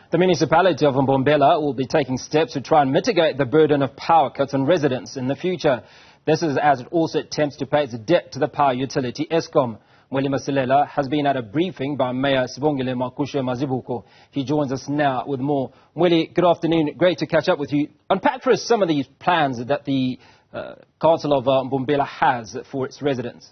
The municipality of Mbombela will be taking steps to try and mitigate the burden of power cuts on residents in the future. This is as it also attempts to pay its debt to the power utility Eskom. Mweli Masilela has been at a briefing by Mayor Sibongile Makhushe-Mazibuko. He joins us now with more. Mweli, good afternoon. Great to catch up with you. Unpack for us some of these plans that the Council of Mbombela has for its residents.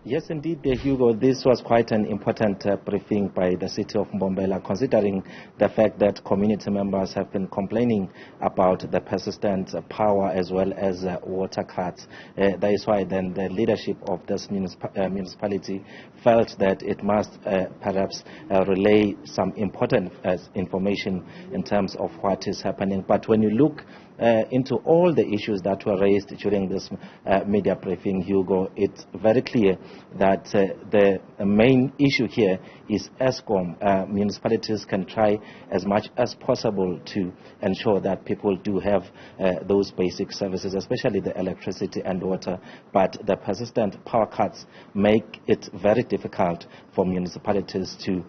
Yes, indeed, Hugo. This was quite an important briefing by the city of Mbombela, considering the fact that community members have been complaining about the persistent power as well as water cuts. That is why then the leadership of this municipality felt that it must perhaps relay some important information in terms of what is happening. But when you look into all the issues that were raised during this media briefing, Hugo, it's very clear that the main issue here is Eskom. Municipalities can try as much as possible to ensure that people do have those basic services, especially the electricity and water, but the persistent power cuts make it very difficult for municipalities to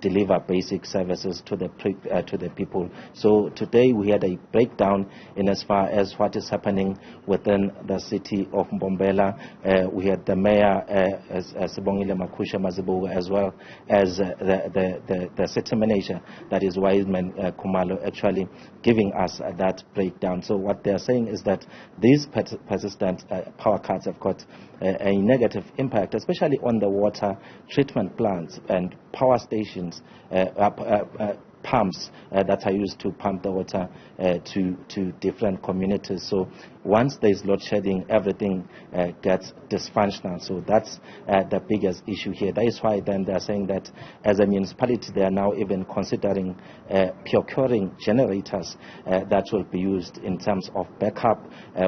deliver basic services to the people. So today we had a breakdown in as far as what is happening within the city of Mbombela. We had the mayor, Sibongile Makhushe-Mazibuko, as well as the city manager, that is Wiseman Khumalo, actually giving us that breakdown. So what they are saying is that these persistent power cuts have got a negative impact, especially on the water treatment plants and power stations, pumps that are used to pump the water to different communities. So once there is load shedding, everything gets dysfunctional. So that's the biggest issue here. That is why then they are saying that as a municipality, they are now even considering procuring generators that will be used in terms of backup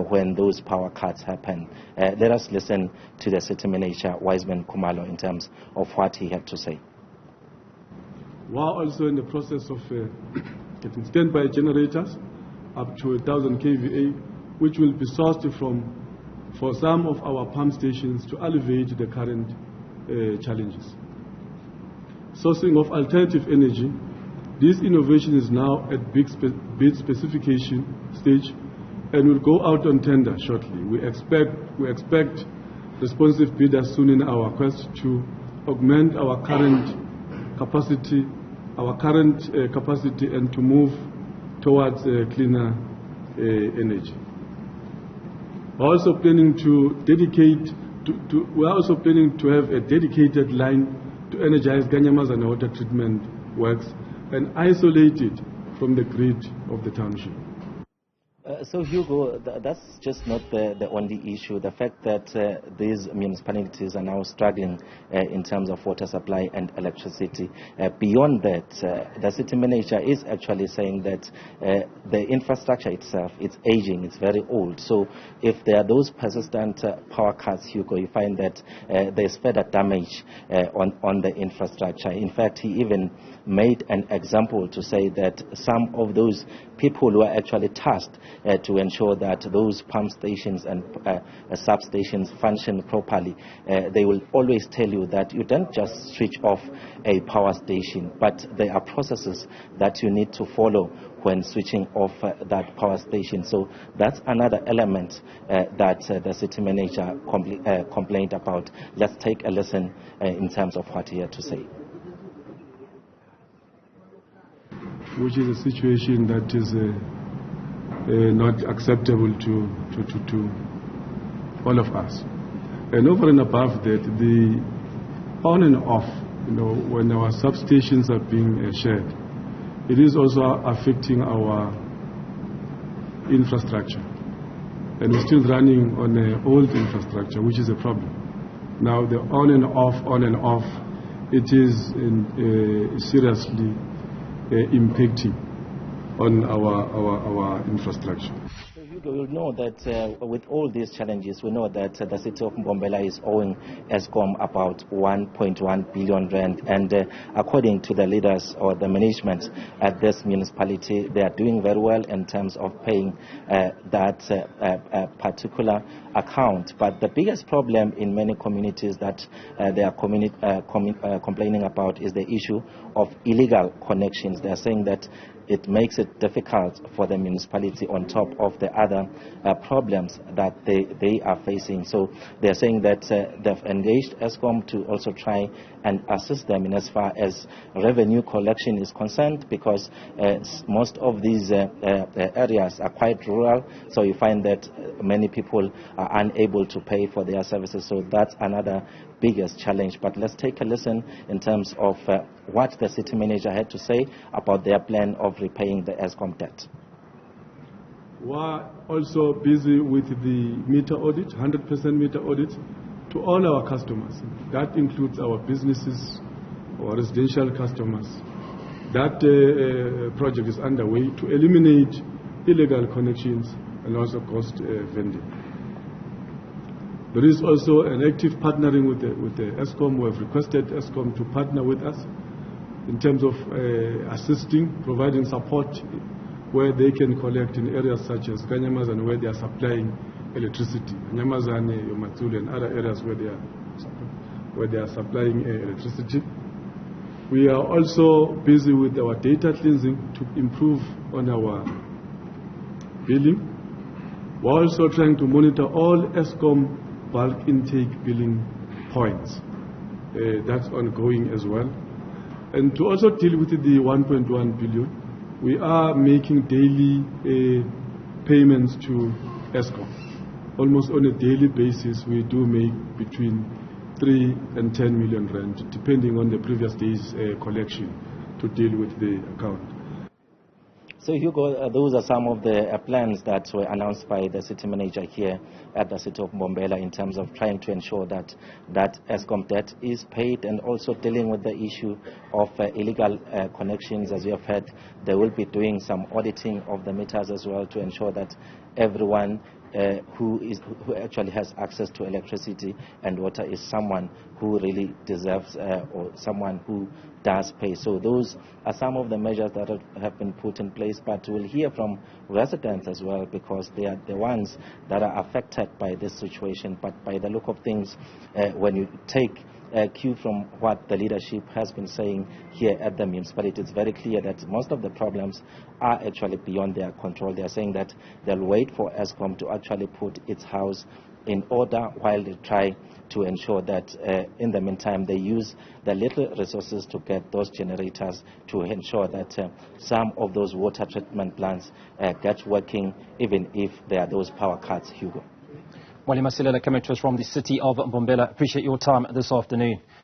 when those power cuts happen. Let us listen to the city manager, Wiseman Khumalo, in terms of what he had to say. We are also in the process of getting standby generators up to 1,000 kVA, which will be sourced for some of our pump stations to alleviate the current challenges. Sourcing of alternative energy. This innovation is now at bid specification stage and will go out on tender shortly. We expect responsive bidders soon in our quest to augment our current capacity and to move towards cleaner energy. We're also planning to have a dedicated line to energize Ganyamazana water treatment works and isolate it from the grid of the township. So Hugo, that's just not the only issue. The fact that these municipalities are now struggling in terms of water supply and electricity. Beyond that, the city manager is actually saying that the infrastructure itself, it's aging, it's very old. So if there are those persistent power cuts, Hugo, you find that there's further damage on the infrastructure. In fact, he even made an example to say that some of those people who are actually tasked to ensure that those pump stations and substations function properly, they will always tell you that you don't just switch off a power station, but there are processes that you need to follow when switching off that power station. So that's another element that the city manager complained about. Let's take a listen in terms of what he had to say. Which is a situation that is not acceptable to all of us. And over and above that, the on and off, when our substations are being shared, it is also affecting our infrastructure. And we're still running on an old infrastructure, which is a problem. Now the on and off, it is seriously impacting on our infrastructure. we know that with all these challenges, we know that the city of Mbombela is owing Eskom about 1.1 billion rand. And according to the leaders or the management at this municipality, they are doing very well in terms of paying that particular account. But the biggest problem in many communities that they are complaining about is the issue of illegal connections. They are saying that it makes it difficult for the municipality on top of the other problems that they are facing. So they're saying that they've engaged Eskom to also try and assist them in as far as revenue collection is concerned, because most of these areas are quite rural, so you find that many people are unable to pay for their services. So that's another biggest challenge. But let's take a listen in terms of what the city manager had to say about their plan of repaying the Eskom debt. We are also busy with the meter audit, 100% meter audit, to all our customers. That includes our businesses, our residential customers. That project is underway to eliminate illegal connections and also cost vending. There is also an active partnering with the Eskom. We have requested Eskom to partner with us in terms of assisting, providing support where they can collect in areas such as Kanyamazane, where they are supplying electricity. Kanyamazane, Yomatsulu, and other areas where they are supplying electricity. We are also busy with our data cleansing to improve on our billing. We're also trying to monitor all Eskom bulk intake billing points. That's ongoing as well. And to also deal with the 1.1 billion, we are making daily payments to Eskom. Almost on a daily basis, we do make between 3 and 10 million rand, depending on the previous day's collection, to deal with the account. So Hugo, those are some of the plans that were announced by the city manager here at the city of Mbombela in terms of trying to ensure that Eskom debt is paid, and also dealing with the issue of illegal connections. As you have heard, they will be doing some auditing of the meters as well to ensure that everyone who actually has access to electricity and water is someone who really deserves or someone who does pay. So those are some of the measures that have been put in place, but we'll hear from residents as well, because they are the ones that are affected by this situation. But by the look of things, when you take cue from what the leadership has been saying here at the municipality, it's very clear that most of the problems are actually beyond their control. They are saying that they'll wait for Eskom to actually put its house in order while they try to ensure that in the meantime they use the little resources to get those generators to ensure that some of those water treatment plants get working, even if there are those power cuts. Hugo. Mweli Masilela coming to us from the city of Mbombela. Appreciate your time this afternoon.